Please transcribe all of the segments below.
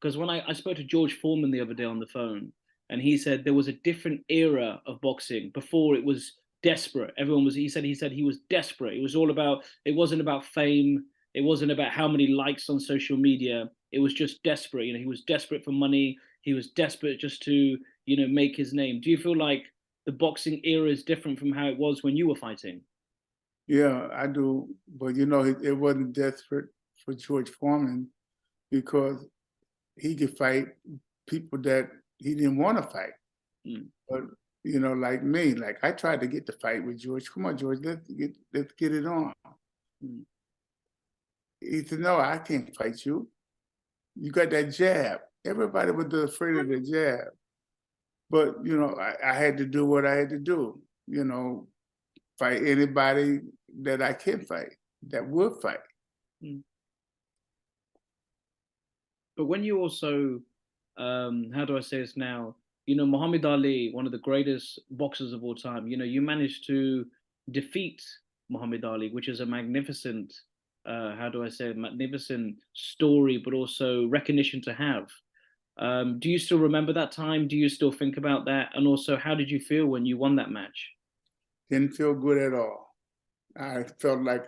Because when I spoke to George Foreman the other day on the phone, and he said there was a different era of boxing. Before it was desperate. Everyone was, he said he was desperate. It was all about, it wasn't about fame. It wasn't about how many likes on social media. It was just desperate. He was desperate for money. He was desperate just to, make his name. Do you feel like the boxing era is different from how it was when you were fighting? Yeah, I do. But it wasn't desperate for George Foreman because he could fight people that he didn't want to fight. Mm. But like me, like I tried to get the fight with George. Come on, George, let's get it on. Mm. He said, "No, I can't fight you. You got that jab." Everybody was afraid of the jab. But I had to do what I had to do. Fight anybody that I can fight, that would fight. Mm. But when you also, how do I say this now? Muhammad Ali, one of the greatest boxers of all time. You managed to defeat Muhammad Ali, which is a magnificent, how do I say, magnificent story, but also recognition to have. Do you still remember that time? Do you still think about that? And also, how did you feel when you won that match? Didn't feel good at all. I felt like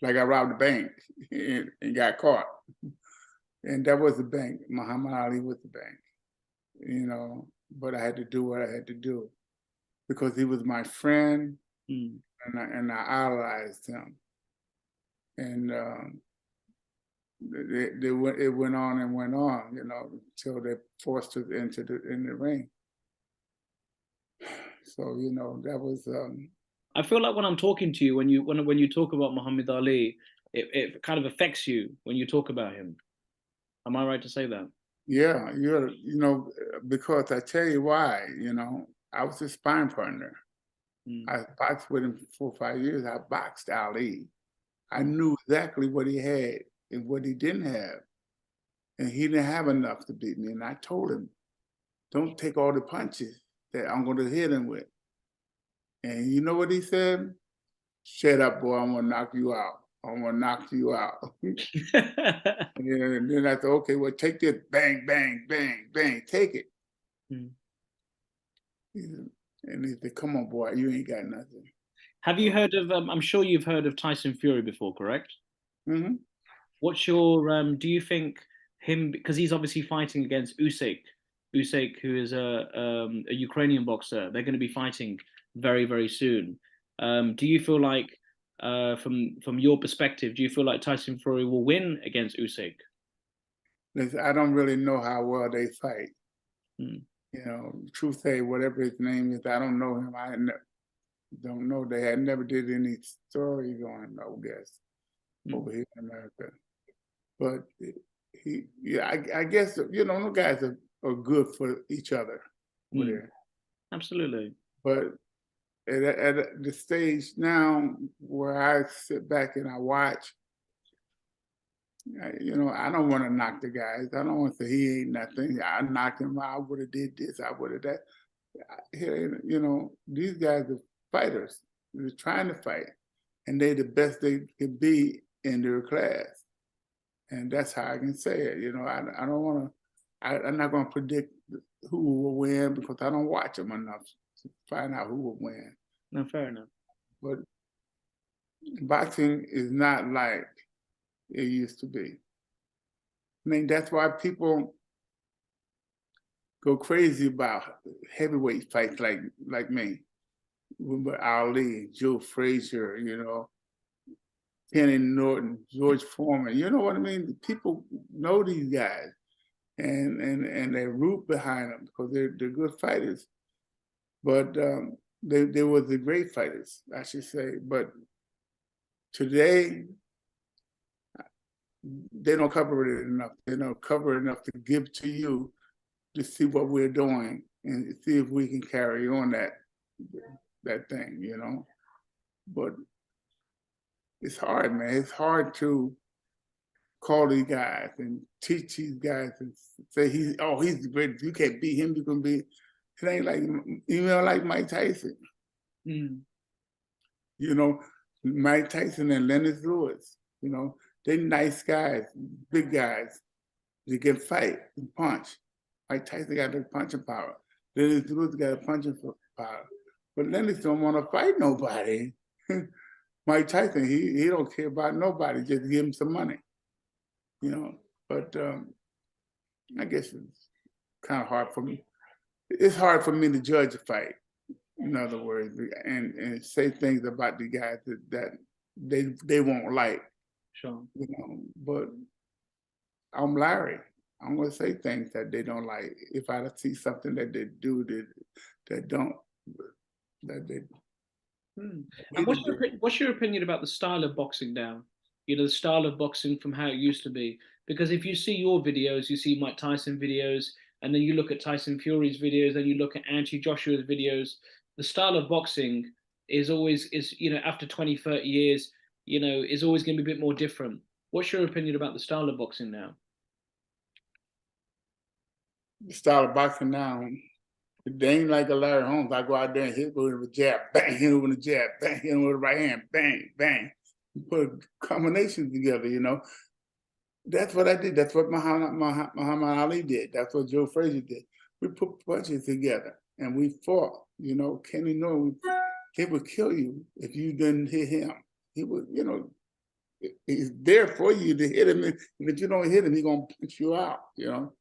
like I robbed a bank and got caught. And that was the bank. Muhammad Ali was the bank. But I had to do what I had to do because he was my friend, Mm. and I idolized him. And it went on and went on, until they forced us in the ring. So that was. I feel like when I'm talking to you, when you talk about Muhammad Ali, it kind of affects you when you talk about him. Am I right to say that? Yeah, because I tell you why, I was his sparring partner. Mm. I boxed with him for 4 or 5 years. I boxed Ali. I knew exactly what he had and what he didn't have. And he didn't have enough to beat me. And I told him, don't take all the punches that I'm going to hit him with. And you know what he said? Shut up, boy. I'm going to knock you out. I'm going to knock you out. And then I said, okay, well, take this. Bang, bang, bang, bang. Take it. Mm. And he said, come on, boy. You ain't got nothing. Have you heard of? I'm sure you've heard of Tyson Fury before, correct? Mm-hmm. What's your? Do you think him, because he's obviously fighting against Usyk, who is a Ukrainian boxer. They're going to be fighting very very soon. Do you feel like, from your perspective, do you feel like Tyson Fury will win against Usyk? Listen, I don't really know how well they fight. Mm. Truth say, whatever his name is, I don't know him. Don't know. They had never did any stories on him, I guess, Mm. over here in America. But yeah, I guess, those guys are good for each other over Mm. there. Absolutely. But at the stage now where I sit back and I watch, I don't want to knock the guys. I don't want to say he ain't nothing. I knocked him out. I would have did this. I would have that. These guys are fighters. They're trying to fight, and they're the best they can be in their class. And that's how I can say it. I don't want to. I'm not going to predict who will win because I don't watch them enough to find out who will win. No, fair enough. But boxing is not like it used to be. I mean, that's why people go crazy about heavyweight fights like me, with Ali, Joe Frazier, Kenny Norton, George Foreman. You know what I mean? People know these guys, and they root behind them because they're good fighters. But they were the great fighters, I should say. But today, they don't cover it enough. They don't cover it enough to give to you to see what we're doing and see if we can carry on that thing. But it's hard, man. It's hard to call these guys and teach these guys and say he's the greatest. You can't beat him. You can beat. It ain't like Mike Tyson. Mm. Mike Tyson and Lennox Lewis. They nice guys, big guys, They can fight and punch. Mike Tyson got the punching power. Lennox Lewis got a punching power. But Lennox don't want to fight nobody. Mike Tyson, he don't care about nobody. Just give him some money, you know. But I guess it's kind of hard for me. It's hard for me to judge a fight. In other words, and say things about the guys that they won't like. Sure. You know, but I'm Larry. I'm gonna say things that they don't like. If I see something that they do that don't that they. And what's your opinion about the style of boxing now? You know, the style of boxing from how it used to be. Because if you see your videos, you see Mike Tyson videos, and then you look at Tyson Fury's videos, and you look at Anthony Joshua's videos, the style of boxing is always, you know, after 20, 30 years, you know, is always going to be a bit more different. What's your opinion about the style of boxing now? The style of boxing now, they ain't like a Larry Holmes. I go out there and hit with a jab, bang, hit him with a jab, bang, hit him with the right hand, bang, bang. Put combinations together, you know. That's what I did. That's what Muhammad Ali did. That's what Joe Frazier did. We put punches together and we fought. You know, Kenny Norton, he would kill you if you didn't hit him. He would, you know, he's there for you to hit him. And if you don't hit him, he's gonna punch you out, you know.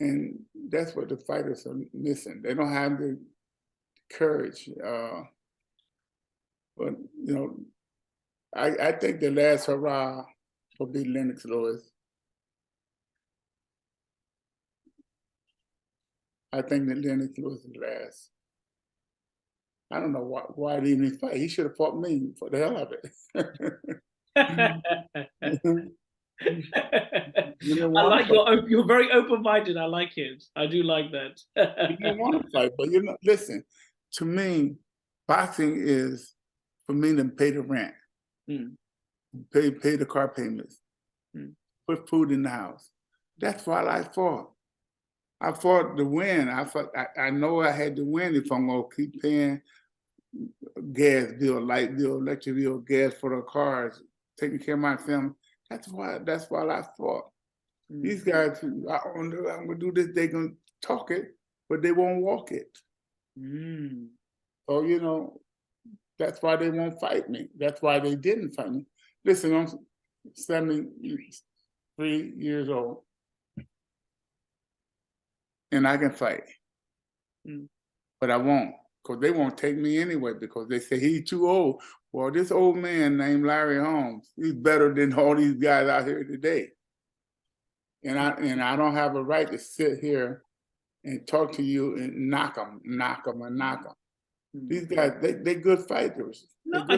And that's what the fighters are missing. They don't have the courage. But you know, I think the last hurrah will be Lennox Lewis. I think that Lennox Lewis is last. I don't know why he didn't fight. He should have fought me for the hell of it. I like you're very open-minded. I like it. I do like that. You didn't want to fight, but you know, listen, to me, boxing is for me to pay the rent, pay the car payments, put food in the house. That's why I fought. I fought to win. I know I had to win if I'm gonna keep paying gas bill, light bill, electric bill, gas for the cars, taking care of my family. That's why I fought. These guys, I'm gonna do this, they're gonna talk it, but they won't walk it. So, you know, that's why they won't fight me. That's why they didn't fight me. Listen, I'm 73 years old. And I can fight. But I won't, because they won't take me anyway, because they say he's too old. Well, this old man named Larry Holmes, he's better than all these guys out here today. And I don't have a right to sit here and talk to you and knock them. These guys, they good fighters. No, I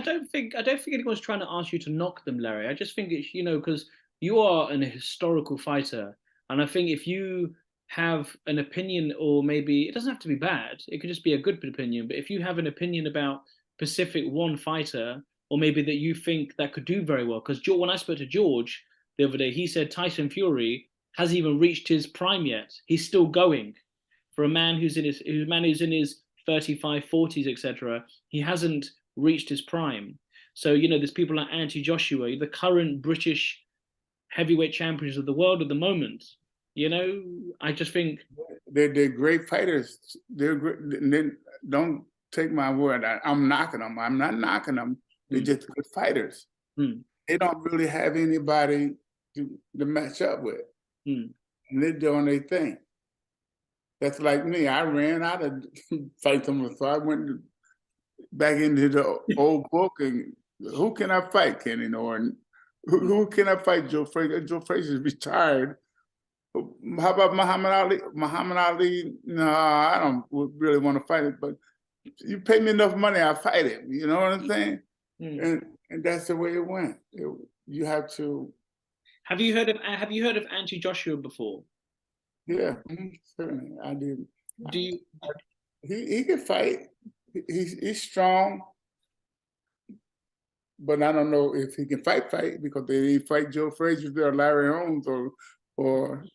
don't think anyone's trying to ask you to knock them, Larry. I just think it's, you know, because you are an historical fighter, and I think if you have an opinion, or maybe it doesn't have to be bad, it could just be a good opinion, but if you have an opinion about specific one fighter, or maybe that you think that could do very well, because when I spoke to George the other day, he said Tyson Fury hasn't even reached his prime yet. He's still going. For a man who's in his 35, 40s, etc., he hasn't reached his prime. So, you know, there's people like Anthony Joshua, the current British heavyweight champions of the world at the moment. You know, I just think they're great fighters. They're great. Don't take my word. I'm knocking them. I'm not knocking them. They're just good fighters. They don't really have anybody to match up with. And they're doing their thing. That's like me. I ran out of fight them, so I went back into the old book and who can I fight, Kenny Norton? Who can I fight? Joe Frazier. Joe Frazier's retired. How about Muhammad Ali? Muhammad Ali, no, I don't really want to fight it, but you pay me enough money, I'll fight him. You know what I'm saying? And that's the way it went. You have to. Have you heard of Anthony Joshua before? Yeah, certainly I did. Do you? He can fight. He's strong, but I don't know if he can fight because they fight Joe Frazier or Larry Holmes or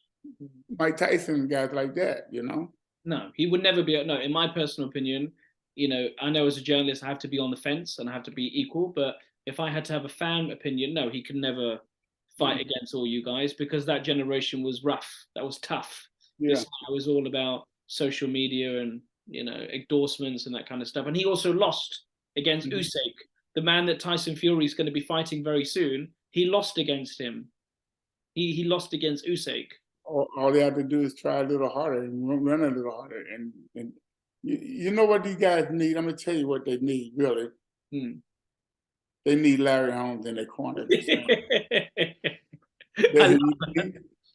Mike Tyson, guys like that, you know? No, he would never be. No, in my personal opinion, you know, I know as a journalist, I have to be on the fence and I have to be equal. But if I had to have a fan opinion, no, he could never fight against all you guys, because that generation was rough. That was tough. Yeah. This guy was all about social media and, you know, endorsements and that kind of stuff. And he also lost against Usyk, the man that Tyson Fury is going to be fighting very soon. He lost against him. He lost against Usyk. All they have to do is try a little harder and run a little harder. And you know what these guys need? I'm going to tell you what they need, really. They need Larry Holmes in their corner. They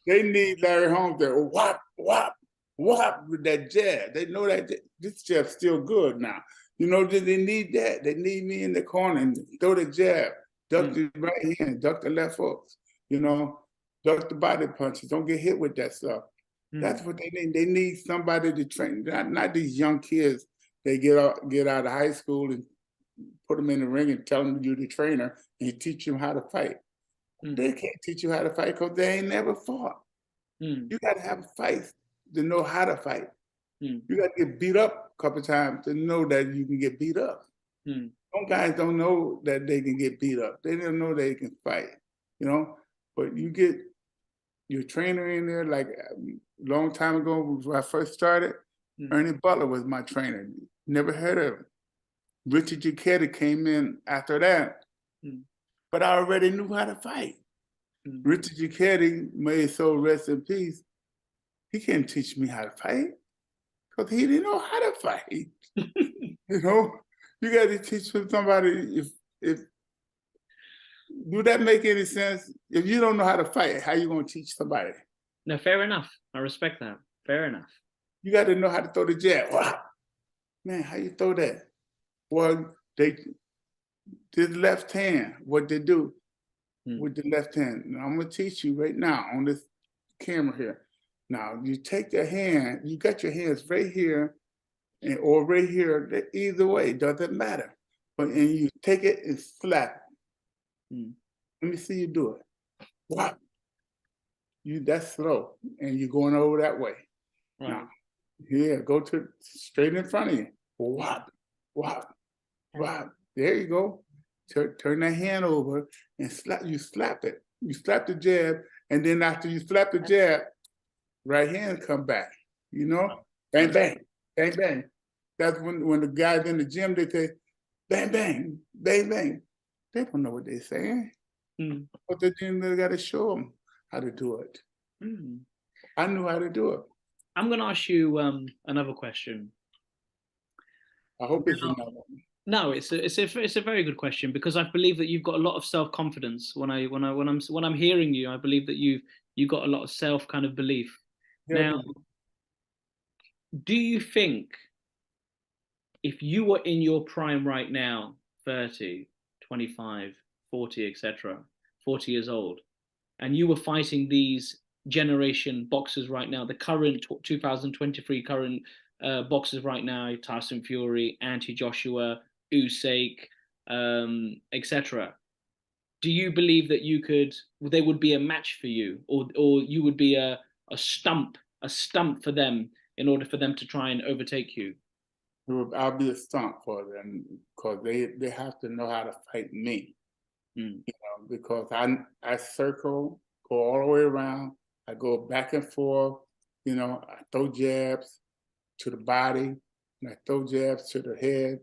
need Larry Holmes there. Whop, whop, whop with that jab. They know that this jab's still good now. You know, they need that. They need me in the corner and throw the jab, duck the right hand, duck the left hooks, you know, duck the body punches. Don't get hit with that stuff. That's what they need. They need somebody to train, not these young kids. They get out of high school and put them in the ring and tell them you're the trainer and you teach them how to fight. They can't teach you how to fight because they ain't never fought. You got to have fights to know how to fight. You got to get beat up a couple of times to know that you can get beat up. Some guys don't know that they can get beat up. They don't know they can fight, you know. But you get your trainer in there, like a long time ago when I first started, Ernie Butler was my trainer. Never heard of him. Richard Giacchetti came in after that, but I already knew how to fight. Richard Giacchetti, may his soul rest in peace, he can't teach me how to fight because he didn't know how to fight. You know, you got to teach somebody. If do that make any sense? If you don't know how to fight, how you gonna teach somebody? No, fair enough. I respect that. Fair enough. You got to know how to throw the jab. Wow. Man, how you throw that? Well, they did left hand. What they do with the left hand? Now, I'm gonna teach you right now on this camera here. Now you take the hand. You got your hands right here, or right here. Either way, doesn't matter. But and you take it and slap. Let me see you do it. Wow. That's slow, and you're going over that way. Right. Now, yeah, go to straight in front of you. Whop, whop, whop. There you go. Turn that hand over and slap. You slap it. You slap the jab, and then after you slap the jab, right hand come back. You know, bang, bang, bang, bang. That's when the guys in the gym, they say, bang, bang, bang, bang. They don't know what they're saying. But they got to show them how to do it. I knew how to do it. I'm going to ask you another question. I hope it's another one. No, it's a very good question, because I believe that you've got a lot of self-confidence. When I'm hearing you, I believe that you've got a lot of self kind of belief. Yeah. Now, do you think if you were in your prime right now, 30, 25, 40, etc., 40 years old, and you were fighting these generation boxers right now, the current 2023 current boxers right now, Tyson Fury, Anthony Joshua, Usyk, etc., do you believe that they would be a match for you, or you would be a stump for them in order for them to try and overtake you? I'll be a stump for them because they have to know how to fight me. You know, because I circle, go all the way around, I go back and forth, you know, I throw jabs to the body, and I throw jabs to the head,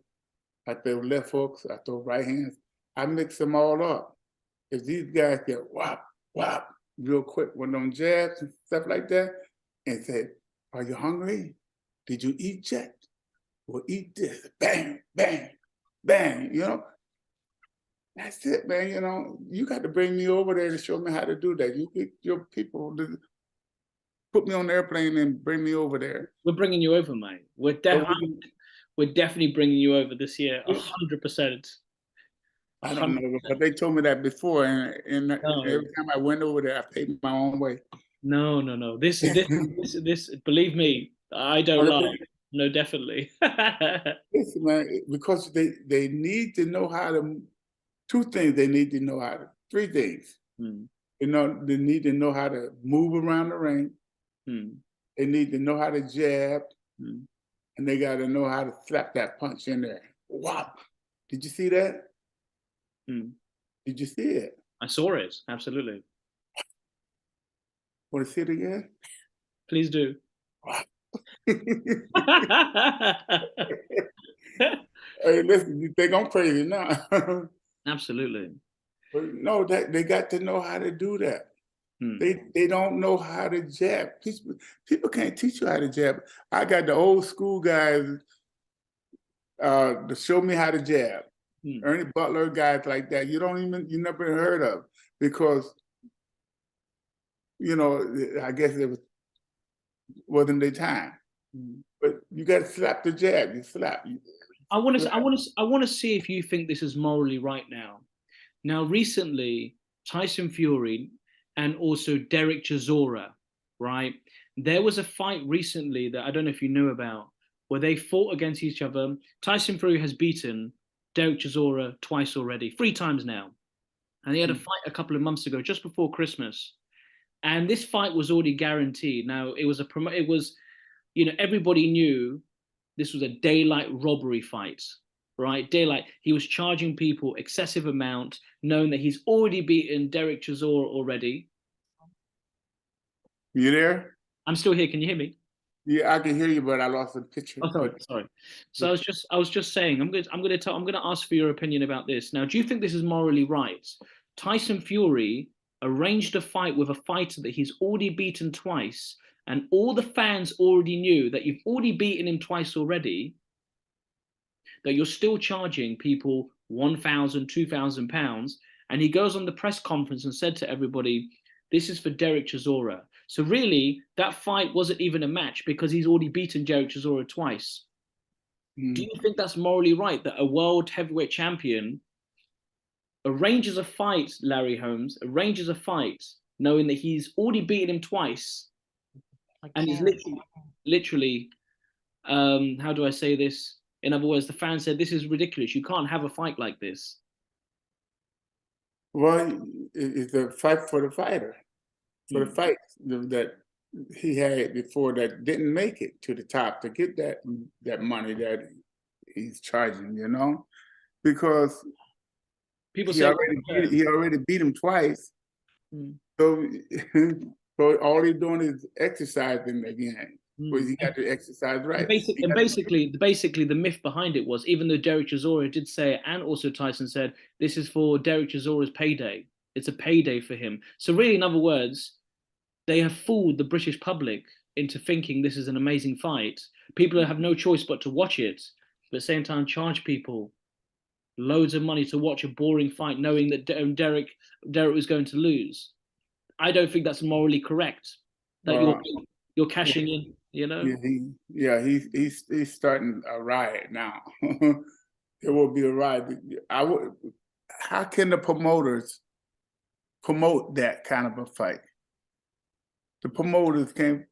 I throw left hooks, I throw right hands, I mix them all up. If these guys get whop, whop, real quick with them jabs and stuff like that, and say, are you hungry? Did you eat yet? Well, eat this, bang, bang, bang, you know? That's it, man. You know, you got to bring me over there to show me how to do that. You get your people to put me on the airplane and bring me over there. We're bringing you over, mate. We're definitely bringing you over this year, 100%. I don't know, but they told me that before, and every time I went over there, I paid my own way. No. This. Believe me, I don't lie. No, definitely. Listen, man, because they need to know how to. Two things they need to know how to. Three things. You know, they need to know how to move around the ring. They need to know how to jab, and they got to know how to slap that punch in there. Wow! Did you see that? Did you see it? I saw it. Absolutely. Want to see it again? Please do. Hey, listen, you think I'm crazy now? Absolutely. But no, that they got to know how to do that. Hmm. They don't know how to jab. People can't teach you how to jab. I got the old school guys to show me how to jab. Hmm. Ernie Butler, guys like that. You never heard of, because I guess wasn't their time. Hmm. But you got to slap the jab. You slap. I want to see if you think this is morally right now. Now, recently, Tyson Fury and also Derek Chisora, right? There was a fight recently that I don't know if you knew about, where they fought against each other. Tyson Fury has beaten Derek Chisora twice already, 3 times now. And he had a fight a couple of months ago, just before Christmas. And this fight was already guaranteed. Now, it was, everybody knew this was a daylight robbery fight, right? Daylight. He was charging people excessive amount, knowing that he's already beaten Derek Chisora already. You there? I'm still here. Can you hear me? Yeah, I can hear you, but I lost the picture. Oh, sorry. So I was just saying, I'm going to ask for your opinion about this. Now, do you think this is morally right? Tyson Fury arranged a fight with a fighter that he's already beaten twice, and all the fans already knew that you've already beaten him twice already, that you're still charging people 1,000, 2,000 pounds. And he goes on the press conference and said to everybody, this is for Derek Chisora. So really, that fight wasn't even a match because he's already beaten Derek Chisora twice. Do you think that's morally right that a world heavyweight champion arranges a fight, Larry Holmes, arranges a fight knowing that he's already beaten him twice, and he's literally, how do I say this? In other words, the fan said, this is ridiculous. You can't have a fight like this. Well, it's a fight for the fighter, for the fight that he had before that didn't make it to the top to get that money that he's charging, because People he say, already beat him twice. So, so all he's doing is exercising again. But he got to exercise right. Basically, the myth behind it was, even though Derek Chisora did say it, and also Tyson said, this is for Derek Chisora's payday. It's a payday for him. So really, in other words, they have fooled the British public into thinking this is an amazing fight. People have no choice but to watch it, but at the same time charge people loads of money to watch a boring fight, knowing that Derek was going to lose. I don't think that's morally correct. That you're cashing in, he's starting a riot now. There will be a riot. How can the promoters promote that kind of a fight? The promoters can't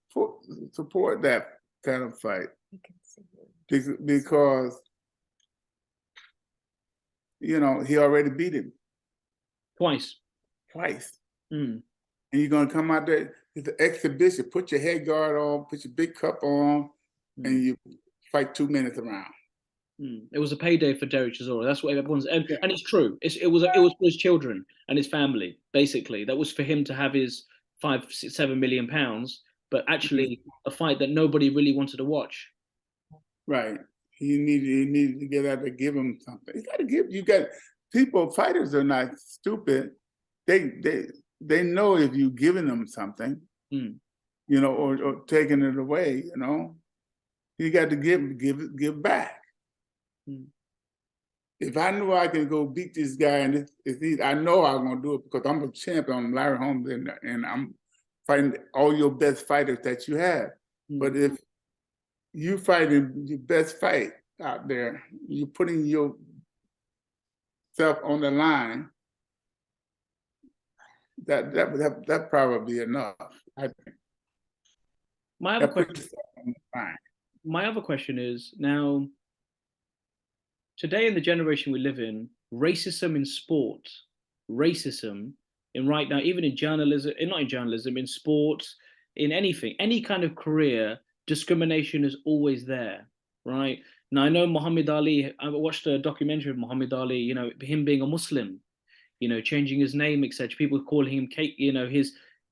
support that kind of fight because he already beat him twice. And you're gonna come out there, it's an exhibition. Put your head guard on, put your big cup on, and you fight 2 minutes around. It was a payday for Derek Chisora. That's what everyone's, and it's true. It was for his children and his family. Basically, that was for him to have his 5, 6, 7 million pounds. But actually, a fight that nobody really wanted to watch. Right. He needed to get out there, give him something. Fighters are not stupid. They know if you're giving them something, or taking it away, you got to give back. If I knew I can go beat this guy, and I know I'm gonna do it because I'm a champion. I'm Larry Holmes, and I'm fighting all your best fighters that you have. But if you fighting your best fight out there, you're putting yourself on the line. That probably enough, I think. My other question is, now, today in the generation we live in, racism in sport, racism in right now, even in journalism, not in journalism, in sports, in anything, any kind of career, discrimination is always there, right? Now, I know Muhammad Ali, I watched a documentary of Muhammad Ali, him being a Muslim, changing his name, etc. People calling him cake,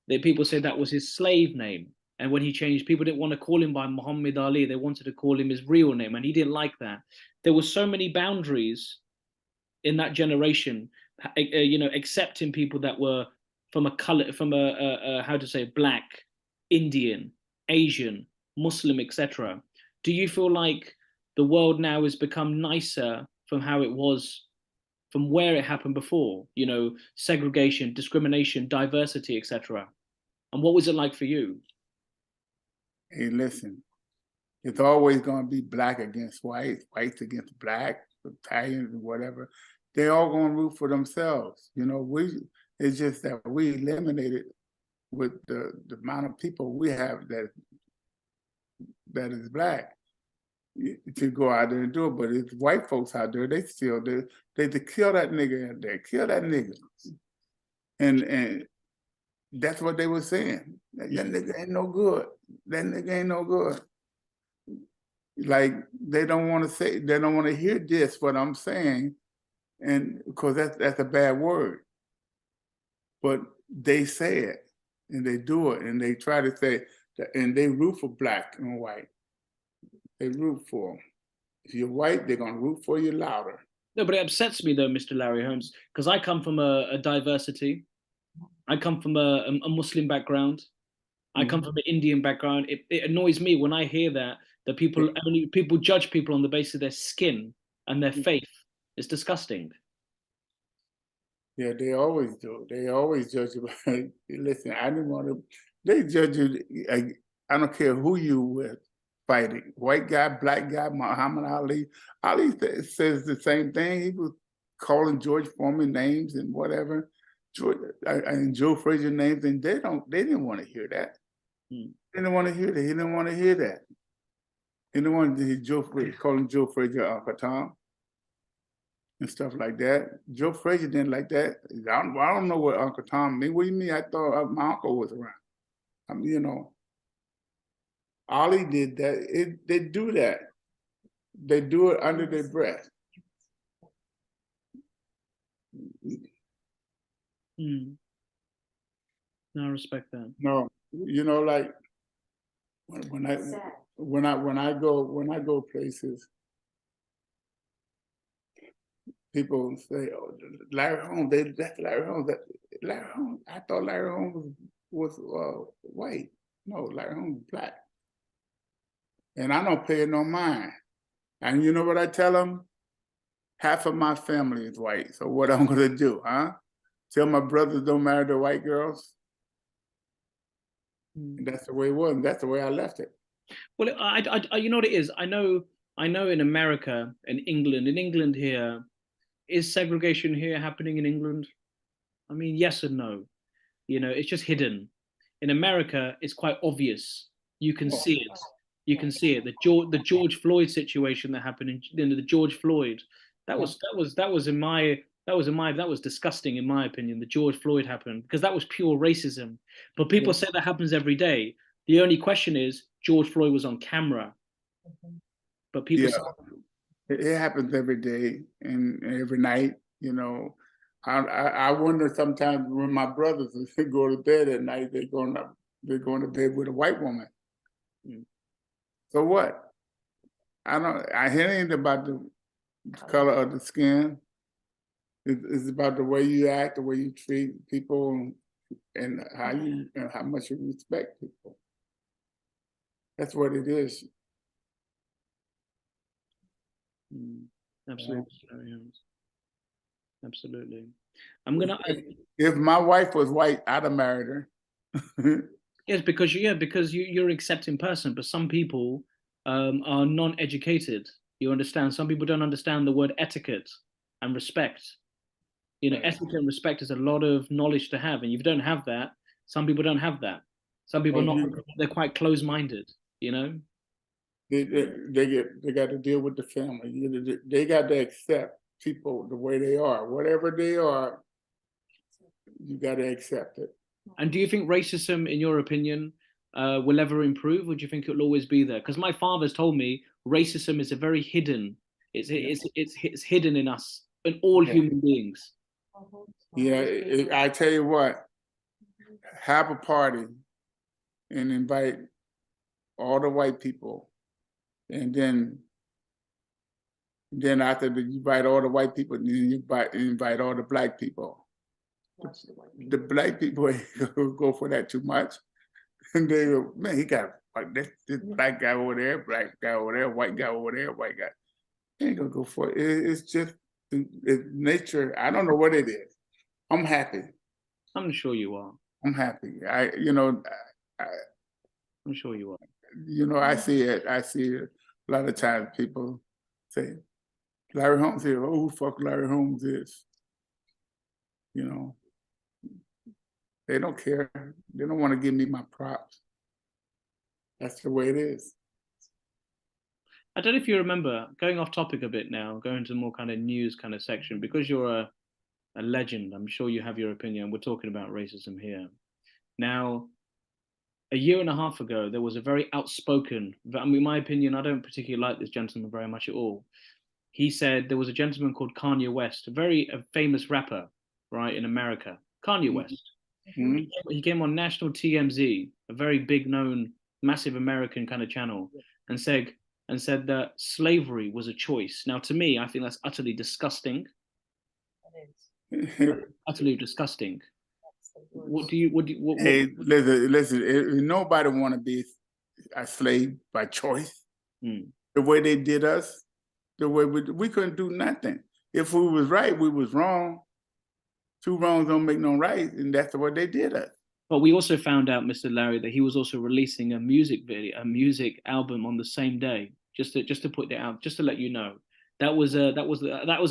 People said that was his slave name. And when he changed, people didn't want to call him by Muhammad Ali. They wanted to call him his real name, and he didn't like that. There were so many boundaries in that generation, accepting people that were from a color, from a how to say, black, Indian, Asian, Muslim, etc. Do you feel like the world now has become nicer from how it was, from where it happened before? Segregation, discrimination, diversity, etc. And what was it like for you? Hey, listen, it's always going to be black against white, whites against black, Italians, and whatever. They all going to root for themselves. It's just that we eliminated with the amount of people we have that is black to go out there and do it. But it's white folks out there, they still do. They kill that nigga out there, kill that nigga. And that's what they were saying. That nigga ain't no good. That nigga ain't no good. Like, they don't want to hear this, what I'm saying, and because that's a bad word. But they say it, and they do it, and they try to say that, and they root for black and white. They root for them. If you're white, they're gonna root for you louder. No, but it upsets me though, Mr. Larry Holmes, because I come from a diversity. I come from a Muslim background. I come from an Indian background. It annoys me when I hear that people judge people on the basis of their skin and their faith. It's disgusting. Yeah, they always do. They always judge you. Listen, I didn't want to. They judge you. I don't care who you with fighting. White guy, black guy, Muhammad Ali. Ali says the same thing. He was calling George Foreman names and whatever. And Joe Frazier names, and they didn't want to hear that. They didn't want to hear that. He didn't want to hear that. He didn't want to hear calling Joe Frazier Uncle Tom and stuff like that. Joe Frazier didn't like that. I don't know what Uncle Tom mean. What do you mean? I thought my uncle was around. I mean, Ali did that. They do that. They do it under their breath. No, I respect that. No, like when I go places, people say, "Oh, Larry Holmes, that's Larry Holmes." Larry Holmes. I thought Larry Holmes was white. No, Larry Holmes is black. And I don't pay it no mind. And you know what I tell them? Half of my family is white. So what I'm gonna do, huh? Tell my brothers don't marry the white girls? And that's the way it was. And that's the way I left it. Well, you know what it is? I know in America and in England here, is segregation here happening in England? I mean, yes and no. It's just hidden. In America, it's quite obvious. You can see it. You can see it. The George Floyd situation that happened in the George Floyd, that was disgusting in my opinion. The George Floyd happened because that was pure racism. But people say that happens every day. The only question is George Floyd was on camera. But people say, it happens every day and every night. I wonder sometimes when my brothers go to bed at night, they're going to bed with a white woman. So what? I hear anything about the color of the skin. It's about the way you act, the way you treat people, and how much you respect people. That's what it is. Absolutely. Absolutely. If my wife was white, I'd have married her. Yes, because you're an accepting person, but some people are non-educated. You understand? Some people don't understand the word etiquette and respect. Etiquette and respect is a lot of knowledge to have, and if you don't have that, some people don't have that. Some people they're quite close-minded. They got to deal with the family. They got to accept people the way they are, whatever they are. You got to accept it. And do you think racism, in your opinion, will ever improve, or do you think it'll always be there? Because my father's told me racism is a very hidden. It's hidden in us, in all human beings. Yeah, I tell you what, have a party and invite all the white people, and then after you invite all the white people, then you invite all the black people. The black people ain't gonna go for that too much. And they go, man, he got like this black guy over there, black guy over there, white guy over there, white guy. He ain't gonna go for it. It's just it's nature. I don't know what it is. I'm happy. I'm sure you are. I'm happy. I'm sure you are. I see it. I see it a lot of times. People say, Larry Holmes here. Oh, who the fuck Larry Holmes is? They don't care. They don't want to give me my props. That's the way it is. I don't know if you remember, going off topic a bit now, going to more kind of news kind of section, because you're a legend, I'm sure you have your opinion. We're talking about racism here. Now, a year and a half ago, there was a very outspoken, I mean, in my opinion, I don't particularly like this gentleman very much at all. He said there was a gentleman called Kanye West, a famous rapper, right, in America. Kanye West. Mm-hmm. He came on national TMZ, a very big known, massive American kind of channel, and said that slavery was a choice. Now, to me, I think that's utterly disgusting. Utterly disgusting. Hey, listen. Nobody want to be a slave by choice. The way they did us, the way we couldn't do nothing. If we was right, we was wrong. Two wrongs don't make no right, and that's the way they did us. But we also found out, Mr. Larry, that he was also releasing a music album on the same day. Just to put that out, just to let you know, that was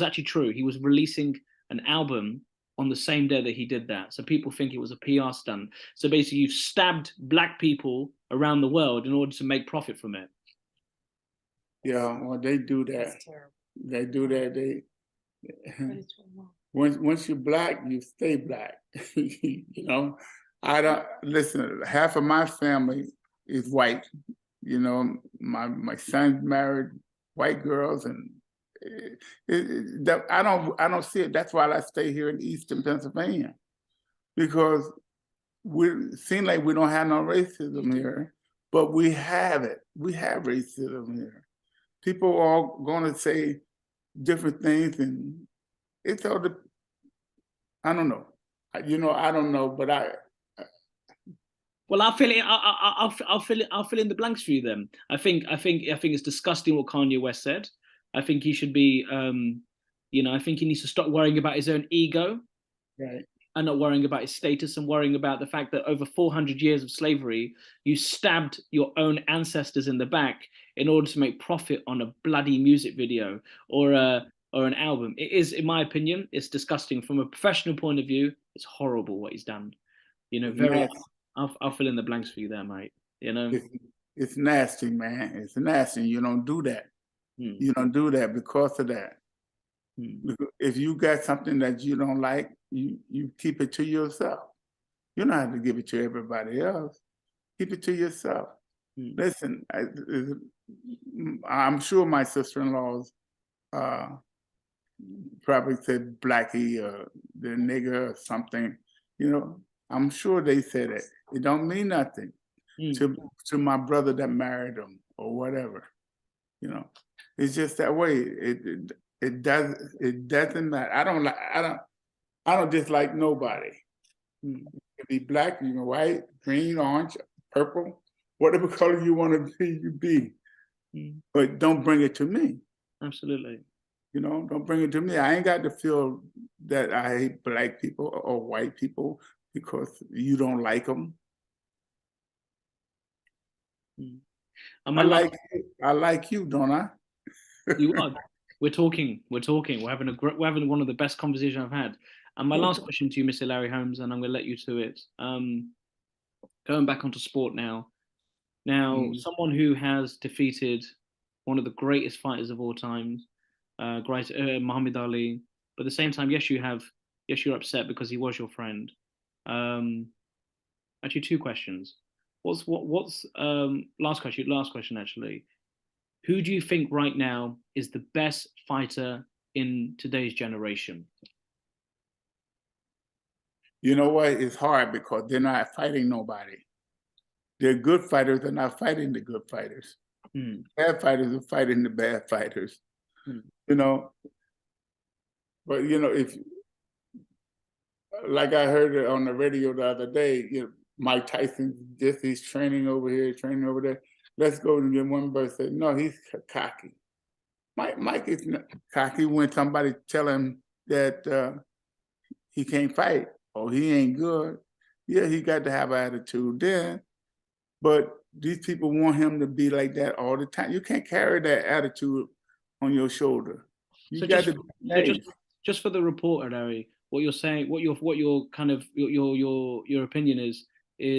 actually true. He was releasing an album on the same day that he did that. So people think it was a PR stunt. So basically, you've stabbed black people around the world in order to make profit from it. Yeah, well, they do that. They do that. Once you're black, you stay black. I don't listen. Half of my family is white. My son's married white girls, and I don't see it. That's why I stay here in Eastern Pennsylvania, because we seem like we don't have no racism here, but we have it. We have racism here. People are going to say different things, and it's all the. I don't know. I don't know, but Well, I'll fill in the blanks for you then. I think it's disgusting what Kanye West said. I think he should be, I think he needs to stop worrying about his own ego, right, and not worrying about his status, and worrying about the fact that over 400 years of slavery, you stabbed your own ancestors in the back in order to make profit on a bloody music video or an album. It is, in my opinion, it's disgusting. From a professional point of view, it's horrible what he's done. Very. Nasty. I'll fill in the blanks for you there, mate. It's nasty, man. It's nasty. You don't do that. You don't do that because of that. If you got something that you don't like, you keep it to yourself. You don't have to give it to everybody else. Keep it to yourself. Listen, I'm sure my sister-in-laws probably said blackie or the nigger or something. I'm sure they said it. It don't mean nothing to my brother that married them or whatever. It's just that way. It doesn't matter. I don't dislike nobody. You can be black, white, green, orange, purple, whatever color you want to be, you be. But don't bring it to me. Absolutely. Don't bring it to me. I ain't got to feel that I hate black people or white people because you don't like them. I like you, don't I? You are. We're talking. We're having one of the best conversations I've had. And my last question to you, Mr. Larry Holmes, and I'm going to let you to it. Going back onto sport now. Now, someone who has defeated one of the greatest fighters of all time, Muhammad Ali. But at the same time, yes, you're upset because he was your friend. Actually, two questions. What's last question actually. Who do you think right now is the best fighter in today's generation? You know what? It's hard because they're not fighting nobody. They're good fighters. They're not fighting the good fighters. Bad fighters are fighting the bad fighters. You know, but if like I heard it on the radio the other day, Mike Tyson he's training over here, training over there. Let's go and get one person said, no, he's cocky. Mike is not cocky when somebody tell him that he can't fight or he ain't good. Yeah, he got to have attitude then. But these people want him to be like that all the time. You can't carry that attitude on your shoulder. You So got just to be nice. just for the reporter, Larry, what you're saying, what your kind of your opinion is,